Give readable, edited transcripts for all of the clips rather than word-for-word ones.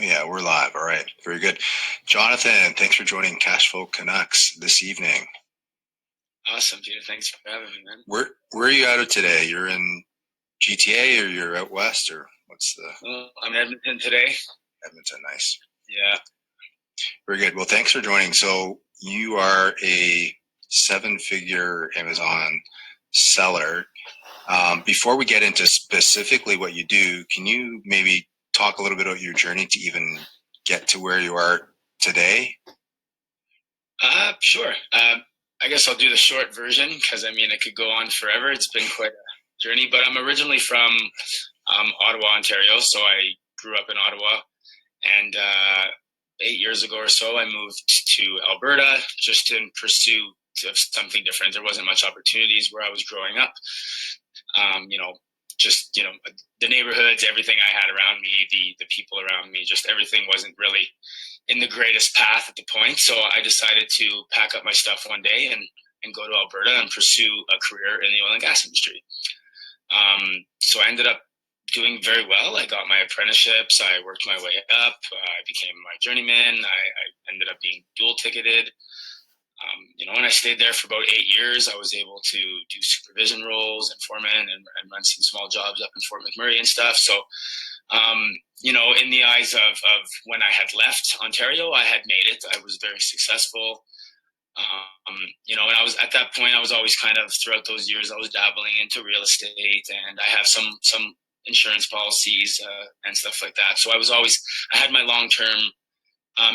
Yeah, we're live. All right. Very good. Jonathan, thanks for joining Cashflow Canucks this evening. Awesome, Peter. Thanks for having me, man. Where are you out of today? You're in GTA or you're out west or what's the Well, I'm in Edmonton today. Edmonton? Nice. Yeah. Very good. Well, thanks for joining. So you are a seven-figure Amazon seller. Before we get into specifically what you do, can you maybe talk a little bit about your journey to even get to where you are today? Sure. I guess I'll do the short version because it could go on forever. It's been quite a journey, but I'm originally from Ottawa, Ontario. So I grew up in Ottawa, and 8 years ago or so, I moved to Alberta just in pursuit of something different. There wasn't much opportunities where I was growing up. You know, just the neighborhoods, everything I had around me, the people around me, just everything wasn't really in the greatest path at the point. So I decided to pack up my stuff one day and go to Alberta and pursue a career in the oil and gas industry. So I ended up doing very well. I got my apprenticeships. I worked my way up. I became my journeyman. I ended up being dual ticketed. And I stayed there for about 8 years. I was able to do supervision roles and foreman and run some small jobs up in Fort McMurray and stuff. So, in the eyes of when I had left Ontario, I had made it. I was very successful. And I was at that point, I was always kind of throughout those years, I was dabbling into real estate, and I have some insurance policies and stuff like that. So I had my long term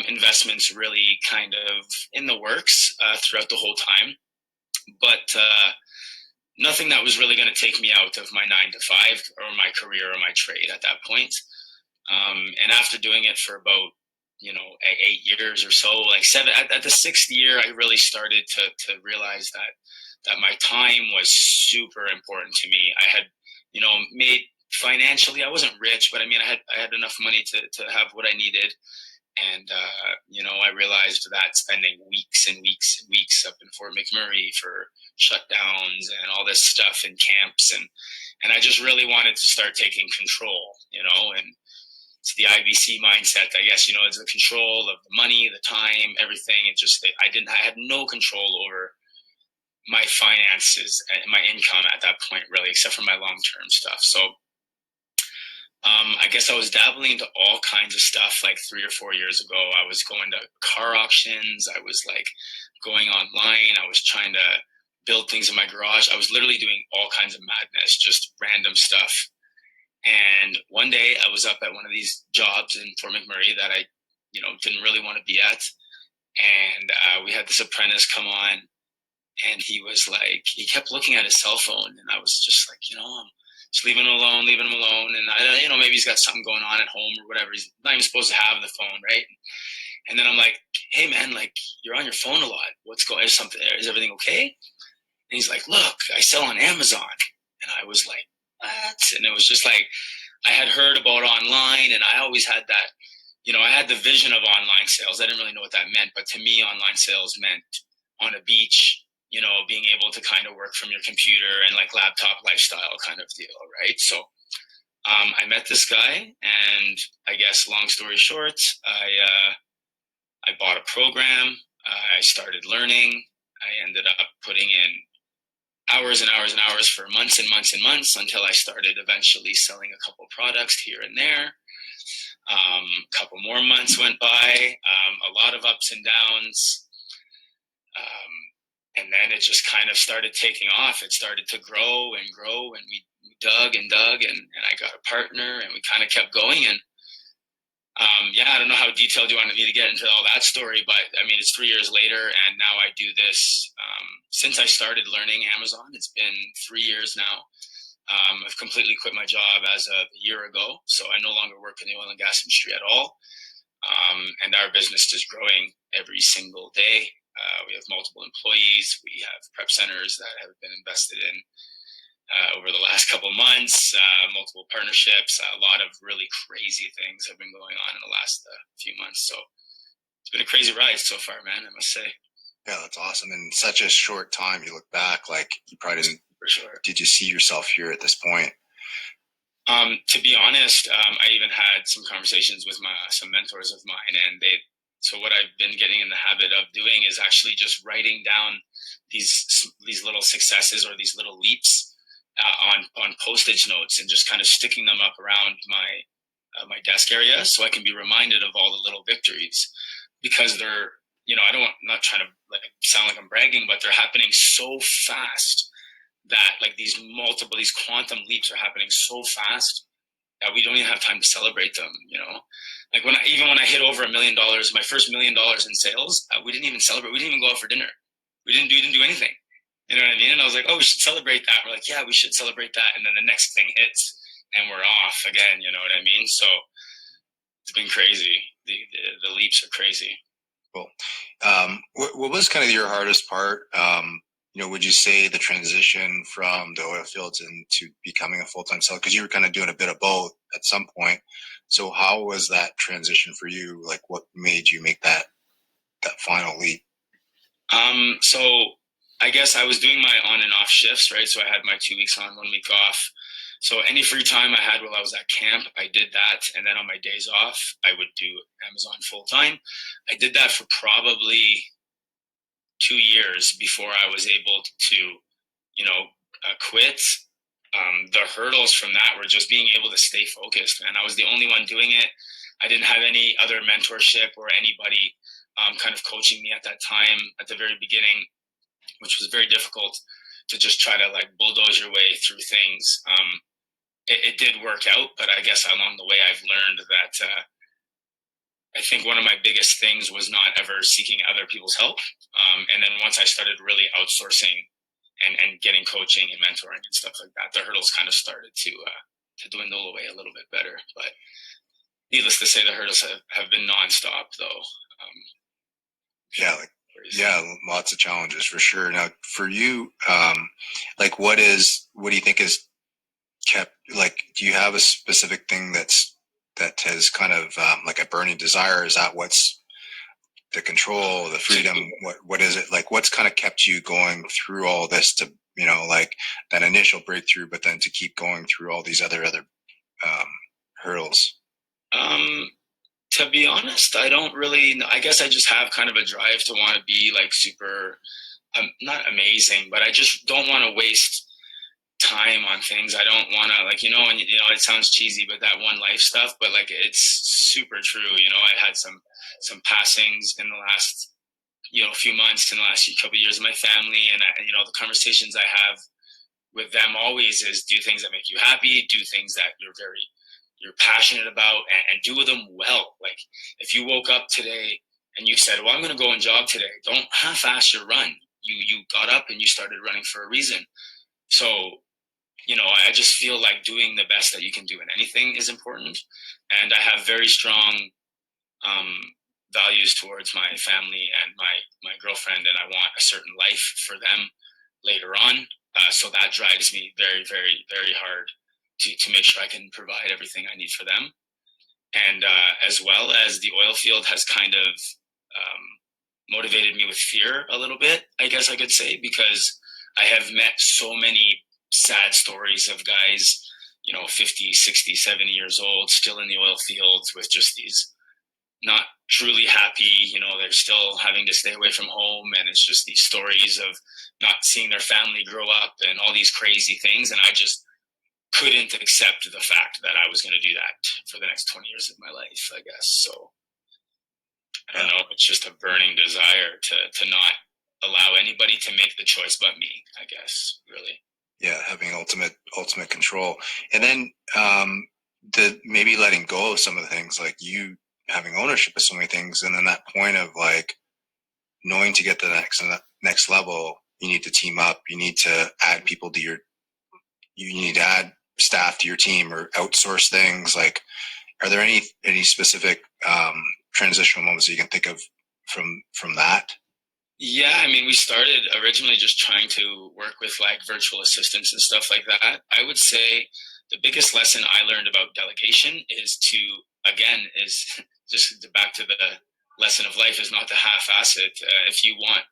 investments really kind of in the works throughout the whole time, but nothing that was really going to take me out of my 9 to 5 or my career or my trade at that point. And after doing it for about 8 years or so, like at the sixth year, I really started to realize that my time was super important to me. I had made financially, I wasn't rich, but I had enough money to have what I needed. And I realized that spending weeks and weeks and weeks up in Fort McMurray for shutdowns and all this stuff in camps, and I just really wanted to start taking control, and it's the IBC mindset, I guess. It's the control of the money, the time, everything. I had no control over my finances and my income at that point, really, except for my long term stuff. So I guess I was dabbling into all kinds of stuff like 3 or 4 years ago. I was going to car auctions. I was like going online. I was trying to build things in my garage. I was literally doing all kinds of madness, just random stuff. And one day I was up at one of these jobs in Fort McMurray that I, didn't really want to be at. And we had this apprentice come on, and he kept looking at his cell phone. And I was just like, I'm just leaving him alone. And maybe he's got something going on at home or whatever. He's not even supposed to have the phone, right? And then I'm like, hey man, like you're on your phone a lot. What's going? Is everything okay? And he's like, look, I sell on Amazon. And I was like, what? And it was just like, I had heard about online, and I always had that, I had the vision of online sales. I didn't really know what that meant, but to me, online sales meant on a beach, being able to kind of work from your computer and like laptop lifestyle kind of deal, right? So I met this guy, and I guess long story short, I bought a program. I started learning. I ended up putting in hours and hours and hours for months and months and months until I started eventually selling a couple products here and there. A couple more months went by, a lot of ups and downs. And then it just kind of started taking off. It started to grow and grow, and we dug and dug, and I got a partner, and we kind of kept going. And I don't know how detailed you wanted me to get into all that story, but it's 3 years later, and now I do this. Since I started learning Amazon, it's been 3 years now. I've completely quit my job as of a year ago, so I no longer work in the oil and gas industry at all. And our business is growing every single day. We have multiple employees. We have prep centers that have been invested in over the last couple of months, multiple partnerships. A lot of really crazy things have been going on in the last few months. So it's been a crazy ride so far, man, I must say. Yeah, that's awesome. In such a short time, you look back, like you probably didn't. For sure. Did you see yourself here at this point? To be honest, I even had some conversations with some mentors of mine, and they. So what I've been getting in the habit of doing is actually just writing down these little successes or these little leaps on postage notes, and just kind of sticking them up around my desk area, so I can be reminded of all the little victories, because they're, I'm not trying to sound like I'm bragging, but they're happening so fast that like these quantum leaps are happening so fast that we don't even have time to celebrate them. Like when I hit over $1 million, my first $1 million in sales, we didn't even celebrate. We didn't even go out for dinner. We didn't do anything. You know what I mean? And I was like, oh, we should celebrate that. We're like, yeah, we should celebrate that. And then the next thing hits and we're off again. You know what I mean? So it's been crazy. The leaps are crazy. Cool. What was kind of your hardest part? Would you say the transition from the oil fields into becoming a full-time seller? Because you were kind of doing a bit of both at some point. So how was that transition for you? Like, what made you make that final leap? So I guess I was doing my on and off shifts, right? So I had my 2 weeks on, 1 week off. So any free time I had while I was at camp, I did that. And then on my days off, I would do Amazon full time. I did that for probably 2 years before I was able to, quit. The hurdles from that were just being able to stay focused. And I was the only one doing it. I didn't have any other mentorship or anybody kind of coaching me at that time at the very beginning, which was very difficult to just try to like bulldoze your way through things. It did work out, but I guess along the way I've learned that I think one of my biggest things was not ever seeking other people's help. And then once I started really outsourcing and getting coaching and mentoring and stuff like that, the hurdles kind of started to dwindle away a little bit better. But needless to say, the hurdles have been nonstop, though. Yeah, lots of challenges for sure. Now, for you, like, what do you think is kept? Like, do you have a specific thing that has kind of like a burning desire? Is that what's the control, the freedom? What is it like? What's kind of kept you going through all this to, like that initial breakthrough, but then to keep going through all these other hurdles? To be honest, I don't really know. I guess I just have kind of a drive to want to be like super, not amazing, but I just don't want to waste time on things. I don't want to and it sounds cheesy, but that one life stuff, but like it's super true. I had some passings in the last few months, in the last couple of years of my family, and the conversations I have with them always is do things that make you happy, do things that you're passionate about, and do them well. Like if you woke up today and you said, well, I'm going to go and jog today, don't half-ass your run. You got up and you started running for a reason. So I just feel like doing the best that you can do in anything is important. And I have very strong values towards my family and my girlfriend, and I want a certain life for them later on. So that drives me very, very, very hard to make sure I can provide everything I need for them. And as well as the oil field has kind of motivated me with fear a little bit, I guess I could say, because I have met so many sad stories of guys, 50, 60, 70 years old, still in the oil fields with just these not truly happy, they're still having to stay away from home. And it's just these stories of not seeing their family grow up and all these crazy things. And I just couldn't accept the fact that I was going to do that for the next 20 years of my life, I guess. So I don't know. It's just a burning desire to not allow anybody to make the choice but me, I guess, really. Yeah, having ultimate control. And then the maybe letting go of some of the things, like you having ownership of so many things, and then that point of like knowing to get to the next level, you need to team up, you need to add people to you need to add staff to your team or outsource things. Like, are there any specific transitional moments that you can think of from that? Yeah, I mean, we started originally just trying to work with like virtual assistants and stuff like that. I would say the biggest lesson I learned about delegation is is just back to the lesson of life, is not to half-ass it. If you want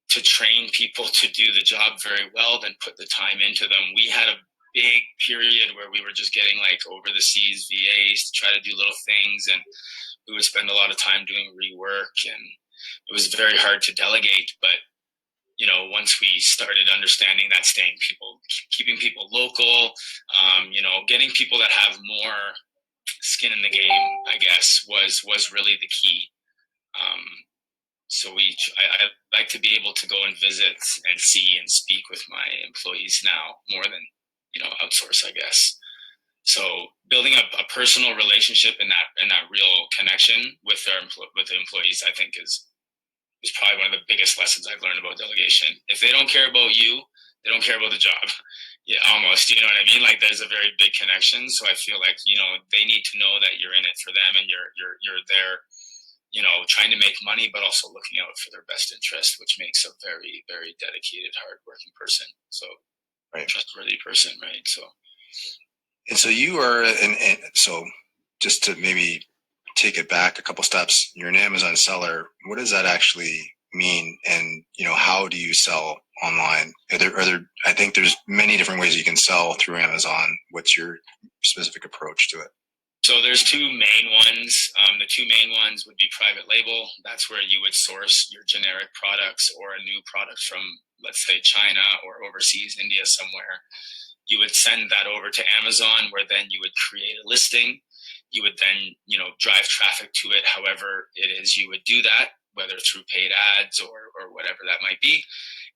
to train people to do the job very well, then put the time into them. We had big period where we were just getting like over the seas VAs to try to do little things, and we would spend a lot of time doing rework, and it was very hard to delegate. But once we started understanding that keeping people local, getting people that have more skin in the game, I guess, was really the key. Um, I like to be able to go and visit and see and speak with my employees now more than outsource, I guess. So building up a personal relationship and that real connection with the employees, I think is probably one of the biggest lessons I've learned about delegation. If they don't care about you, they don't care about the job. Yeah, almost. You know what I mean? Like there's a very big connection. So I feel like they need to know that you're in it for them and you're there. Trying to make money, but also looking out for their best interest, which makes a very, very dedicated, hardworking person. So, Right. Trustworthy person, right? So, and so you are, and so just to maybe take it back a couple steps, you're an Amazon seller. What does that actually mean? And how do you sell online? Are there? I think there's many different ways you can sell through Amazon. What's your specific approach to it? So there's two main ones. The two main ones would be private label. That's where you would source your generic products or a new product from, let's say, China or overseas, India somewhere. You would send that over to Amazon, where then you would create a listing. You would then, drive traffic to it, however it is you would do that, whether through paid ads or whatever that might be.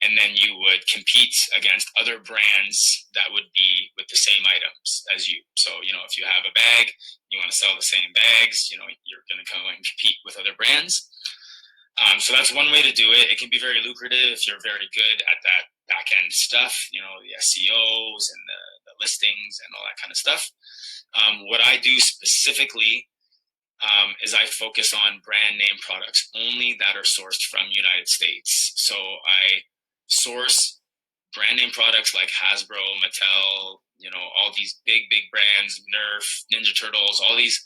And then you would compete against other brands that would be with the same items as you. So, if you have a bag, you want to sell the same bags, you're going to come and compete with other brands. So that's one way to do it. It can be very lucrative if you're very good at that back end stuff, the SEOs and the listings and all that kind of stuff. What I do specifically is I focus on brand name products only that are sourced from United States. So I source brand name products like Hasbro, Mattel, all these big brands, Nerf, Ninja Turtles, all these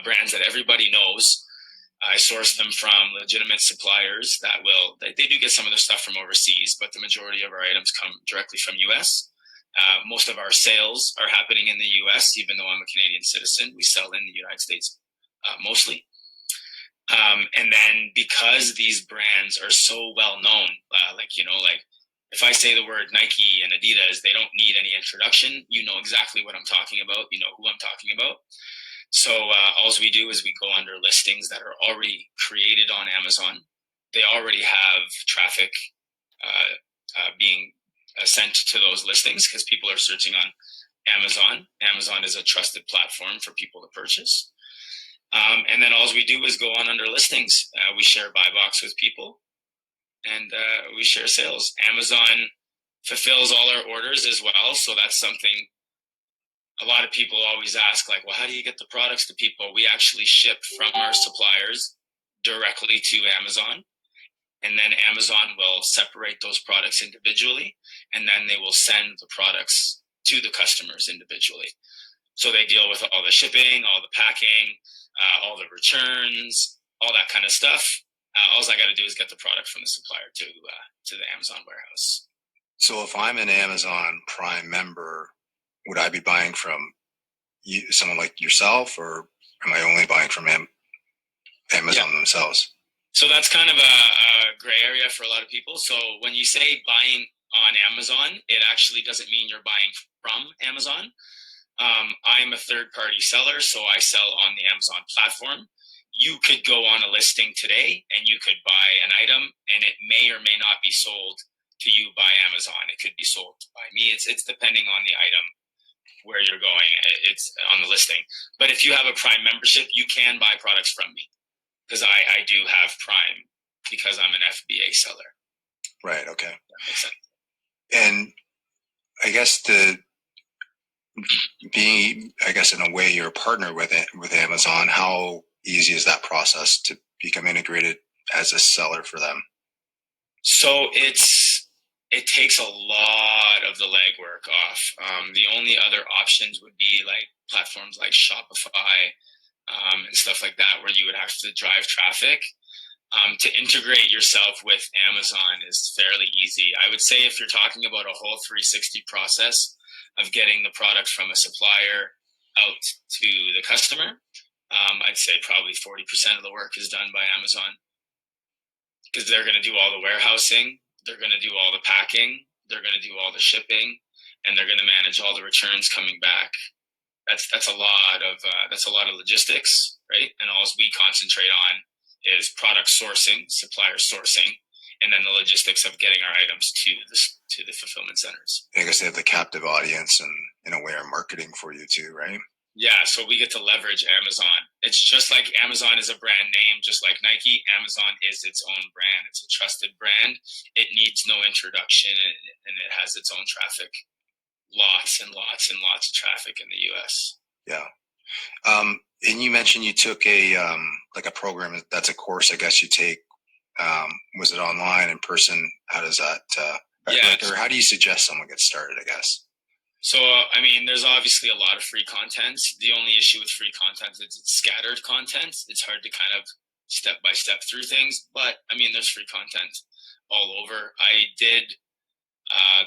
brands that everybody knows. I source them from legitimate suppliers they do get some of their stuff from overseas, but the majority of our items come directly from US. Most of our sales are happening in the US, even though I'm a Canadian citizen. We sell in the United States mostly. And then because these brands are so well known, like if I say the word Nike and Adidas, they don't need any introduction. You know exactly what I'm talking about. You know who I'm talking about. So all we do is we go under listings that are already created on Amazon. They already have traffic being sent to those listings because people are searching on Amazon. Amazon is a trusted platform for people to purchase. And then all we do is go on under listings. We share buy box with people, and we share sales. Amazon fulfills all our orders as well, so that's something a lot of people always ask, like, well, how do you get the products to people? We actually ship from our suppliers directly to Amazon, and then Amazon will separate those products individually, and then they will send the products to the customers individually. So they deal with all the shipping, all the packing, all the returns, all that kind of stuff. All I got to do is get the product from the supplier to the Amazon warehouse. So if I'm an Amazon Prime member, would I be buying from someone like yourself, or am I only buying from Amazon themselves? So that's kind of a gray area for a lot of people. So when you say buying on Amazon, it actually doesn't mean you're buying from Amazon. I'm a third-party seller, so I sell on the Amazon platform. You could go on a listing today and you could buy an item, and it may or may not be sold to you by Amazon. It could be sold by me. It's depending on the item, where you're going. It's on the listing. But if you have a Prime membership, you can buy products from me because I do have Prime because I'm an FBA seller. Right. Okay. That makes sense. And I guess in a way, you're a partner with Amazon. How easy is that process to become integrated as a seller for them? So it takes a lot of the legwork off. The only other options would be like platforms like Shopify and stuff like that, where you would have to drive traffic. To integrate yourself with Amazon is fairly easy. I would say if you're talking about a whole 360 process, of getting the product from a supplier out to the customer, I'd say probably 40% of the work is done by Amazon, because they're going to do all the warehousing, they're going to do all the packing, they're going to do all the shipping, and they're going to manage all the returns coming back. That's a lot of logistics, right? And all we concentrate on is product sourcing, supplier sourcing, and then the logistics of getting our items to the fulfillment centers. I guess they have the captive audience and in a way are marketing for you too, right? Yeah, so we get to leverage Amazon. It's just like Amazon is a brand name, just like Nike. Amazon is its own brand. It's a trusted brand. It needs no introduction, and it has its own traffic. Lots and lots and lots of traffic in the US. Yeah. And you mentioned you took a like a program that's a course, I guess you take. Was it online, in person? How does that? Yeah. Or how do you suggest someone get started? I guess. So, I mean, there's obviously a lot of free content. The only issue with free content is it's scattered content. It's hard to kind of step by step through things. But I mean, there's free content all over. I did.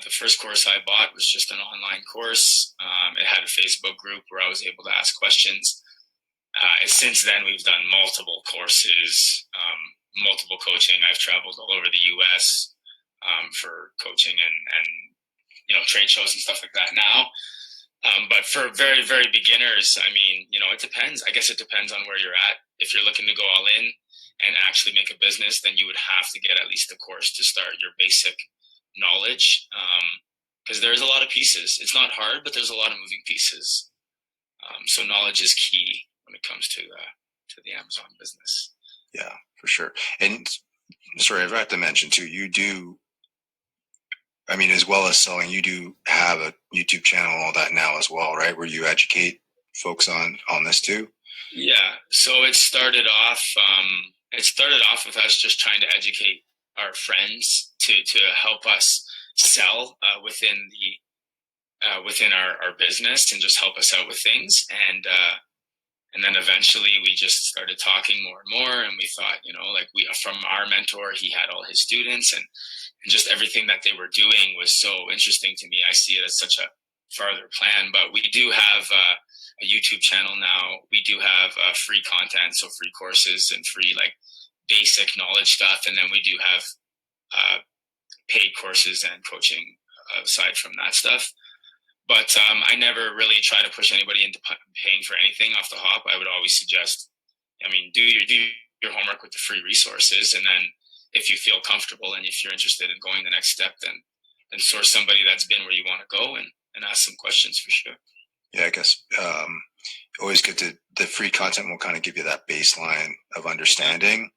The first course I bought was just an online course. It had a Facebook group where I was able to ask questions. Since then, we've done multiple courses, multiple coaching. I've traveled all over the U.S. For coaching and trade shows and stuff like that now. But for very, very beginners, I mean, it depends. I guess it depends on where you're at. If you're looking to go all in and actually make a business, then you would have to get at least a course to start your basic knowledge, because there's a lot of pieces. It's not hard, but there's a lot of moving pieces. So knowledge is key when it comes to the Amazon business. Yeah, for sure. And sorry, I forgot to mention too, you do, I mean, as well as selling, you do have a YouTube channel and all that now as well, right? Where you educate folks on this too? Yeah. So it started off with us just trying to educate our friends to help us sell within our business and just help us out with things. And then eventually we just started talking more and more, and we thought, from our mentor, he had all his students, and just everything that they were doing was so interesting to me. I see it as such a farther plan, but we do have a YouTube channel now. We do have free content, so free courses and free basic knowledge stuff. And then we do have paid courses and coaching aside from that stuff. But I never really try to push anybody into paying for anything off the hop. I would always suggest, do your homework with the free resources, and then if you feel comfortable and if you're interested in going the next step, then source somebody that's been where you want to go and ask some questions for sure. Yeah, I guess always good to, the free content will kind of give you that baseline of understanding,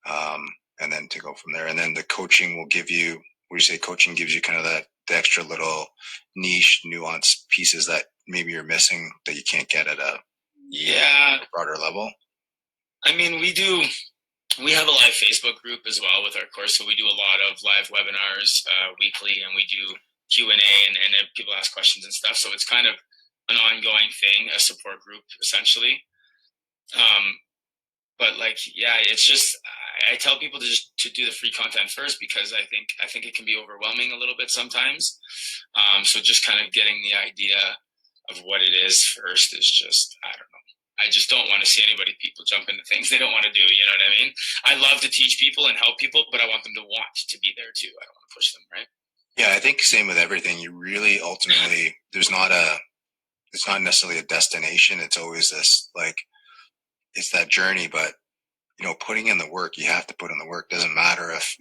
and then to go from there. And then the coaching will give you, would you say coaching gives you kind of the extra little niche nuance pieces that maybe you're missing that you can't get at a broader level? I mean, we have a live Facebook group as well with our course, so we do a lot of live webinars weekly, and we do Q&A and people ask questions and stuff. So it's kind of an ongoing thing, a support group essentially. But it's just, I tell people to do the free content first, because I think it can be overwhelming a little bit sometimes. So just kind of getting the idea of what it is first is just, I don't know. I just don't want to see people jump into things they don't want to do. You know what I mean? I love to teach people and help people, but I want them to want to be there too. I don't want to push them, right? Yeah, I think same with everything. You really ultimately, it's not necessarily a destination. It's always this, it's that journey, but putting in the work, you have to put in the work. Doesn't matter if,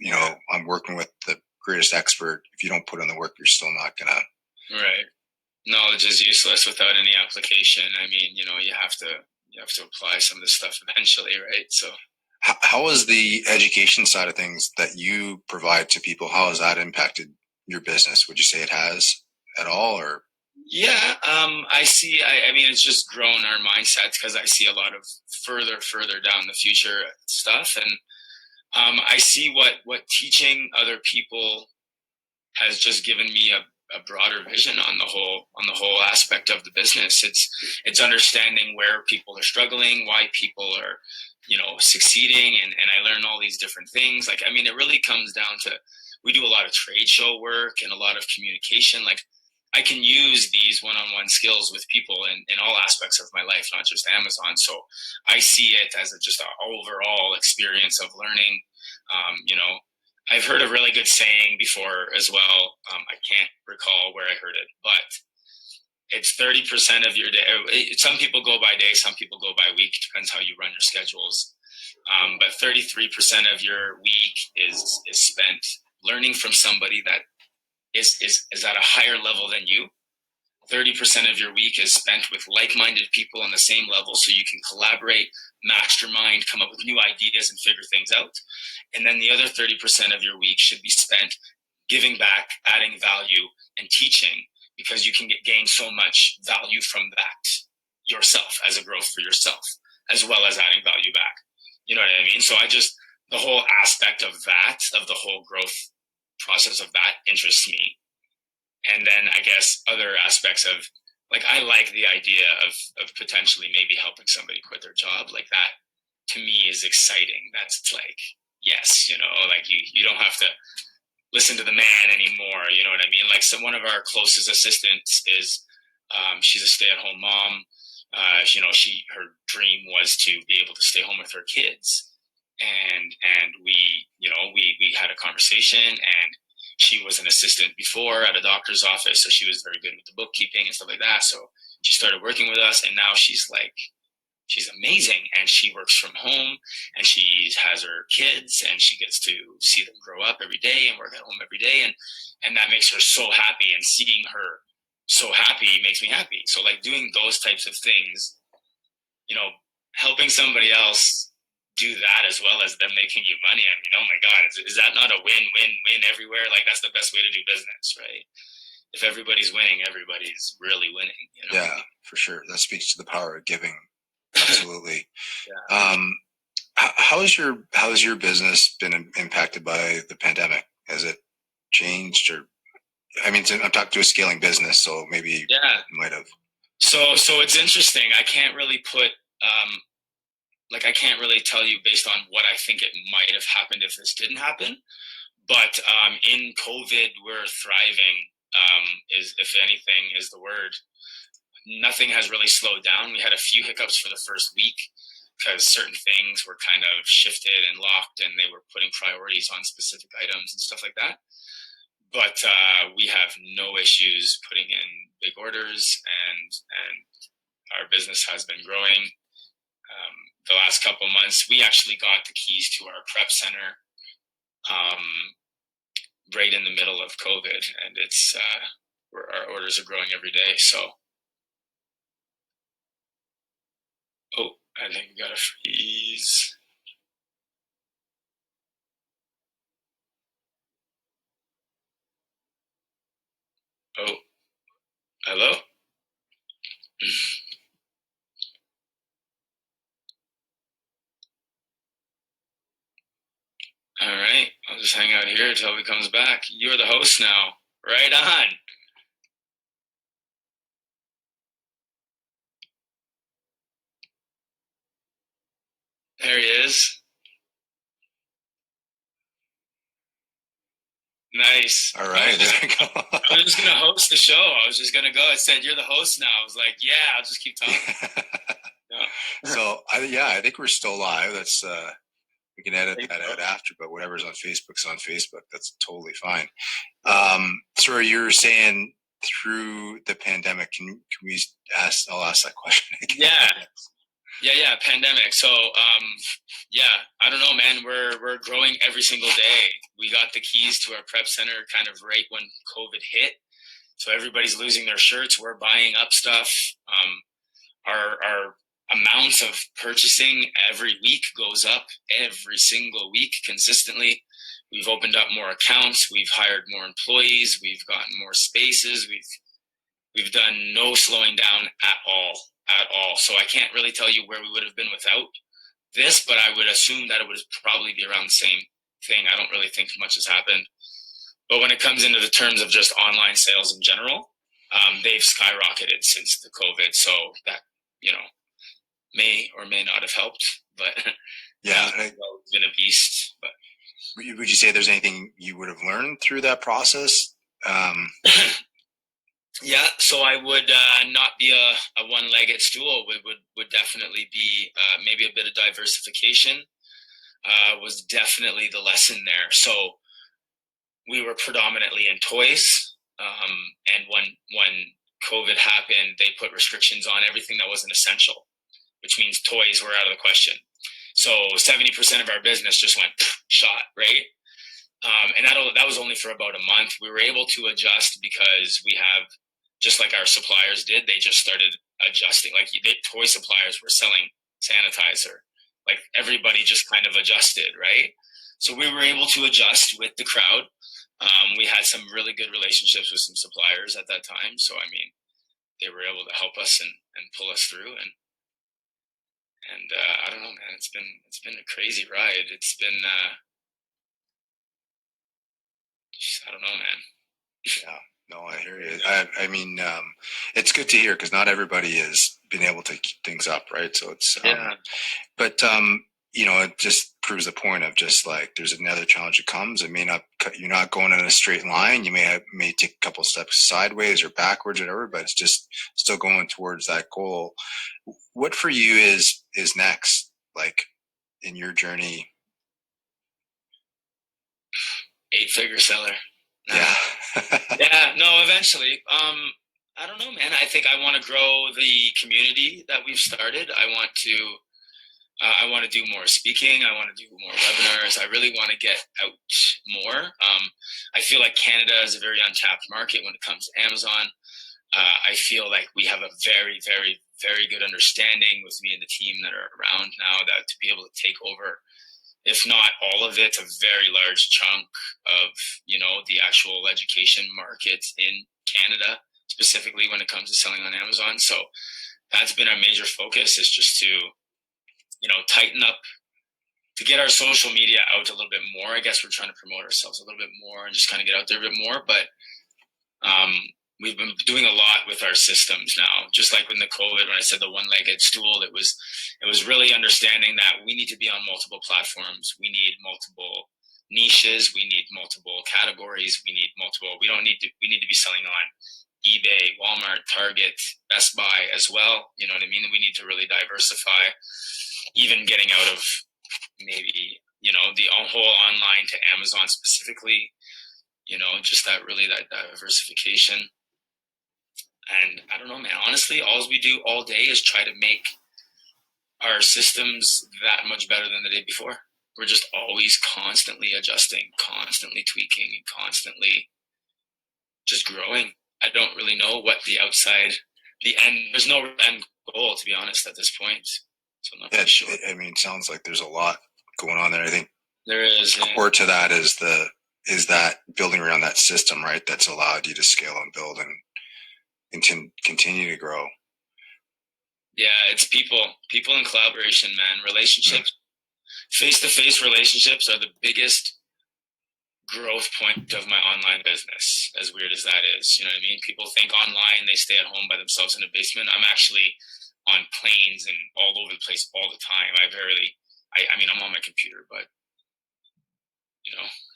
I'm working with the greatest expert. If you don't put in the work, you're still not gonna. Right. Knowledge is useless without any application. I mean, you have to apply some of this stuff eventually, right? So how is the education side of things that you provide to people, how has that impacted your business? Would you say it has at all, or? Yeah, I see. I mean, it's just grown our mindsets, because I see a lot of further down the future stuff, and I see what teaching other people has just given me a broader vision on the whole aspect of the business. It's understanding where people are struggling, why people are succeeding, and I learn all these different things. It really comes down to, we do a lot of trade show work and a lot of communication. I can use these one-on-one skills with people in all aspects of my life, not just Amazon. So I see it as just an overall experience of learning. You know, I've heard a really good saying before as well. I can't recall where I heard it, but it's 30% of your day. Some people go by day, some people go by week. Depends how you run your schedules. But 33% of your week is spent learning from somebody that is at a higher level than you. 30% of your week is spent with like-minded people on the same level, so you can collaborate, mastermind, come up with new ideas and figure things out. And then the other 30% of your week should be spent giving back, adding value, and teaching, because you can gain so much value from that yourself as a growth for yourself, as well as adding value back. You know what I mean? So the whole aspect of that, of the whole growth process of that interests me. And then I guess other aspects of, like, I like the idea of potentially maybe helping somebody quit their job. Like, that to me is exciting. That's like, yes, like you don't have to listen to the man anymore. You know what I mean? Like, one of our closest assistants is, she's a stay-at-home mom. Her dream was to be able to stay home with her kids. And we had a conversation, and she was an assistant before at a doctor's office, so she was very good with the bookkeeping and stuff like that. So she started working with us, and now she's amazing, and she works from home, and she has her kids, and she gets to see them grow up every day and work at home every day, and that makes her so happy, and seeing her so happy makes me happy. So, like, doing those types of things, helping somebody else do that as well as them making you money. I mean, oh my God, is that not a win-win-win everywhere? Like, that's the best way to do business, right? If everybody's winning, everybody's really winning. Yeah, for sure. That speaks to the power of giving. Absolutely. Yeah. How has your business been impacted by the pandemic? Has it changed, or, I mean, I'm talking to a scaling business, so maybe it might have. So it's interesting. I can't really put, I can't really tell you based on what I think it might have happened if this didn't happen. But in COVID, we're thriving, if anything is the word. Nothing has really slowed down. We had a few hiccups for the first week because certain things were kind of shifted and locked, and they were putting priorities on specific items and stuff like that. But we have no issues putting in big orders, and our business has been growing. The last couple of months, we actually got the keys to our prep center right in the middle of COVID, and it's our orders are growing every day. So, I think we got a freeze. Oh, hello? All right, I'll just hang out here until he comes back. You're the host now. Right on. There he is. Nice. All right, there we go. I was just going to host the show. I was just going to go. It said, you're the host now. I was like, yeah, I'll just keep talking. Yeah. So, I think we're still live. That's, we can edit that out after, but whatever's on Facebook's on Facebook. That's totally fine. So you're saying through the pandemic, can we I'll ask that question again. Yeah. Pandemic. So, I don't know, man. We're growing every single day. We got the keys to our prep center kind of right when COVID hit. So everybody's losing their shirts. We're buying up stuff. Our amounts of purchasing every week goes up every single week consistently. We've opened up more accounts. We've hired more employees. We've gotten more spaces. We've done no slowing down at all. So I can't really tell you where we would have been without this, but I would assume that it would probably be around the same thing. I don't really think much has happened. But when it comes into the terms of just online sales in general, they've skyrocketed since the COVID. So that, may or may not have helped, but yeah, it's been a beast. But would you say there's anything you would have learned through that process? Yeah, so I would not be a one-legged stool. Would definitely be maybe a bit of diversification. Was definitely the lesson there. So we were predominantly in toys, and when COVID happened, they put restrictions on everything that wasn't essential, which means toys were out of the question. So 70% of our business just went shot, right? And that was only for about a month. We were able to adjust because we have, just like our suppliers did, they just started adjusting. Like toy suppliers were selling sanitizer. Like everybody just kind of adjusted, right? So we were able to adjust with the crowd. We had some really good relationships with some suppliers at that time. So I mean, they were able to help us and pull us through. And I don't know, man. It's been a crazy ride. It's been I don't know, man. Yeah, no, I hear you. I mean, it's good to hear because not everybody has been able to keep things up, right? So it's, Yeah. but it just proves the point of just like there's another challenge that comes. It may not, you're not going in a straight line. You may take a couple steps sideways or backwards, or whatever, but it's just still going towards that goal. What for you is next, like in your journey? 8-figure seller. Yeah. Yeah, no, eventually. I don't know, man. I think I want to grow the community that we've started. I want to do more speaking. I want to do more webinars. I really want to get out more. I feel like Canada is a very untapped market when it comes to Amazon. I feel like we have a very, very, very good understanding with me and the team that are around now that to be able to take over, if not all of it, a very large chunk of, the actual education market in Canada, specifically when it comes to selling on Amazon. So that's been our major focus, is just to, tighten up, to get our social media out a little bit more. I guess we're trying to promote ourselves a little bit more and just kind of get out there a bit more. But um, we've been doing a lot with our systems now. Just like when the COVID, when I said the one-legged stool, it was really understanding that we need to be on multiple platforms. We need multiple niches. We need multiple categories. We don't need to. We need to be selling on eBay, Walmart, Target, Best Buy as well. You know what I mean? We need to really diversify, even getting out of maybe, the whole online to Amazon specifically, just that diversification. And I don't know, man, honestly, all we do all day is try to make our systems that much better than the day before. We're just always constantly adjusting, constantly tweaking, and constantly just growing. I don't really know what there's no end goal, to be honest, at this point. So I'm not really sure. I mean, it sounds like there's a lot going on there. I think there is core to that is that building around that system, right? That's allowed you to scale and build and continue to grow. Yeah, it's people and collaboration, man. Relationships, face-to-face relationships are the biggest growth point of my online business, as weird as that is. You know what I mean? People think online, they stay at home by themselves in a basement. I'm actually on planes and all over the place all the time. I mean, I'm on my computer, but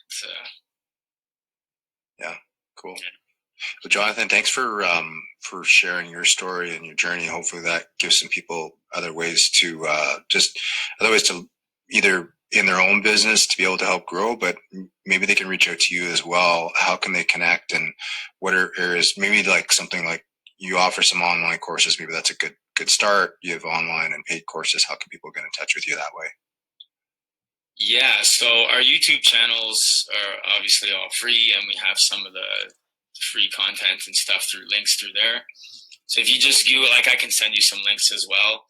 it's yeah, cool. Yeah. Well, Jonathan, thanks for sharing your story and your journey. Hopefully that gives some people other ways to either in their own business to be able to help grow, but maybe they can reach out to you as well. How can they connect, and what are areas, maybe like something like you offer some online courses, maybe that's a good start. You have online and paid courses. How can people get in touch with you that way? Yeah, so our YouTube channels are obviously all free, and we have some of the free content and stuff through links through there. So if you just I can send you some links as well.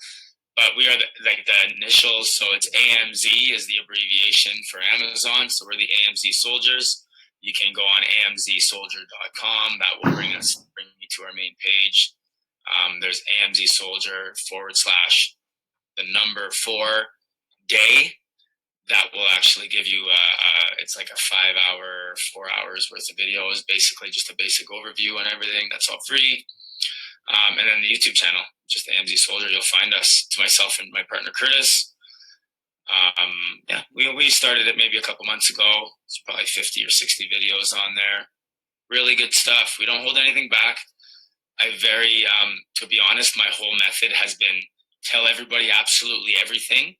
But we are the initials, so it's AMZ is the abbreviation for Amazon. So we're the AMZ Soldiers. You can go on amzsoldier.com. That will bring you to our main page. There's AMZ Soldier / the number 4 day. That will actually give you it's like a 5-hour, 4 hours worth of videos, basically just a basic overview on everything. That's all free. And then the YouTube channel, just AMZ Soldier, you'll find us. To myself and my partner Curtis. Yeah, we started it maybe a couple months ago. It's probably 50 or 60 videos on there. Really good stuff. We don't hold anything back. to be honest, my whole method has been tell everybody absolutely everything.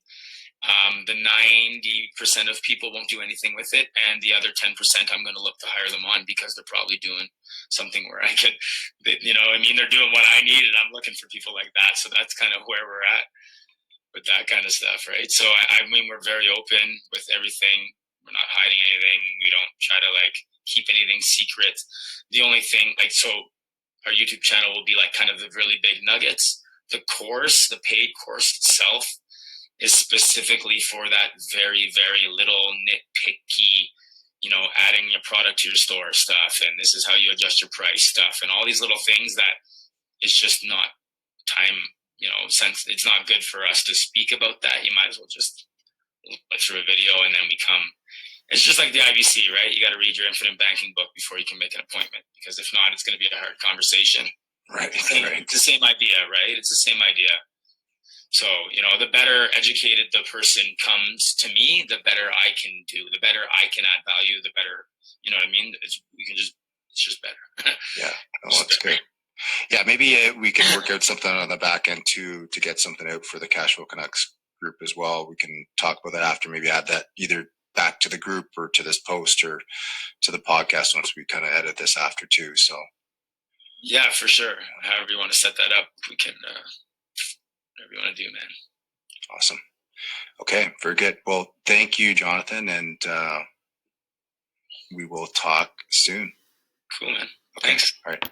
The 90% of people won't do anything with it, and the other 10% I'm going to look to hire them on because they're probably doing something where I could, I mean, they're doing what I need, and I'm looking for people like that. So that's kind of where we're at with that kind of stuff, right? So I mean, we're very open with everything. We're not hiding anything. We don't try to like keep anything secret. The only thing, like, so our YouTube channel will be like kind of the really big nuggets. The course, the paid course itself, is specifically for that very, very little nitpicky, adding your product to your store stuff, and this is how you adjust your price stuff, and all these little things that is just not time, since it's not good for us to speak about that. You might as well just look through a video and then it's just like the IBC, right? You got to read your infinite banking book before you can make an appointment, because if not, it's going to be a hard conversation. Right. It's the same idea, right? It's the same idea. So, the better educated the person comes to me, the better I can do, the better I can add value, the better, you know what I mean? It's just better. Yeah, that's good. Yeah, maybe we can work out something on the back end to get something out for the Cashflow Canucks group as well. We can talk about that after, maybe add that either back to the group or to this post or to the podcast once we kind of edit this after too. So yeah, for sure. However you want to set that up, we can, whatever you want to do, man. Awesome. Okay, very good. Well, thank you, Jonathan, and we will talk soon. Cool, man. Okay. Thanks. All right.